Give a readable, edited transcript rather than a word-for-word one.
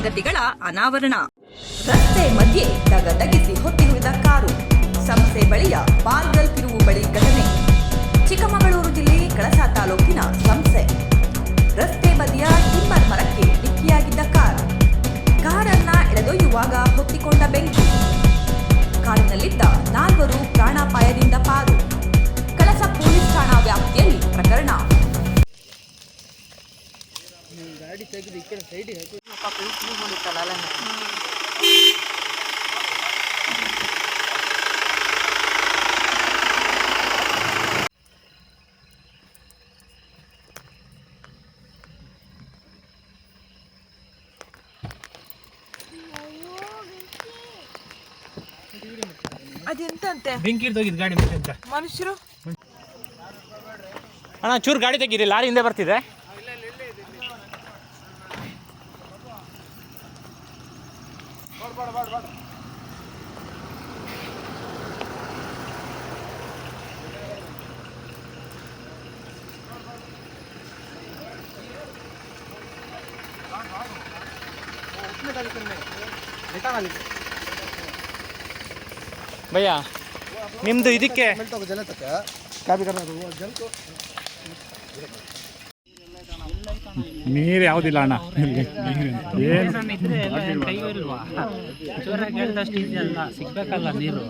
ಸಂಗತಿಗಳ ಅನಾವರಣ. ರಸ್ತೆ ಮಧ್ಯೆ ದಗದಗಿಸಿ ಹೊತ್ತಿರುವುದ ಕಾರು. ಸಂಸ್ಥೆ ಬಳಿಯ ಪಾಲ್ಗಲ್ ತಿರುವು ಬಳಿ ಘಟನೆ. ಚಿಕ್ಕಮಗಳೂರು ಜಿಲ್ಲೆ ಕಳಸ ತಾಲೂಕಿನ ಸಂಸ್ಥೆ ರಸ್ತೆ ಬದಿಯ ಟಿಂಬರ್ ಮರಕ್ಕೆ ಡಿಕ್ಕಿಯಾಗಿದ್ದ ಕಾರನ್ನ ಎಳೆದೊಯ್ಯುವಾಗ ಹೊತ್ತಿಕೊಂಡ ಬೆಂಕಿ. ಕಾರಿನಲ್ಲಿದ್ದ 4 ಪ್ರಾಣಾಪಾಯದಿಂದ ಪಾರು. ಕಳಸ ಪೊಲೀಸ್ ಠಾಣಾ ವ್ಯಾಪ್ತಿಯಲ್ಲಿ ಪ್ರಕರಣ. ಅದೆಂತಂತೆ ಬೆಂಕಿ ಇರ್ತೋಗಿದ್ದು ಗಾಡಿ ಅಂತ ಮನುಷ್ಯರು. ಅಣ್ಣ ಚೂರು ಗಾಡಿ ತೆಗೀರಿ, ಲಾರಿ ಹಿಂದೆ ಬರ್ತಿದೆ. ಭಯ್ಯ ನಿಮ್ದು ಇದಕ್ಕೆ ನೀರು ಯಾವುದಿಲ್ಲ ಅಣ್ಣ. ಸಿಗ್ಬೇಕಲ್ಲ ನೀರು.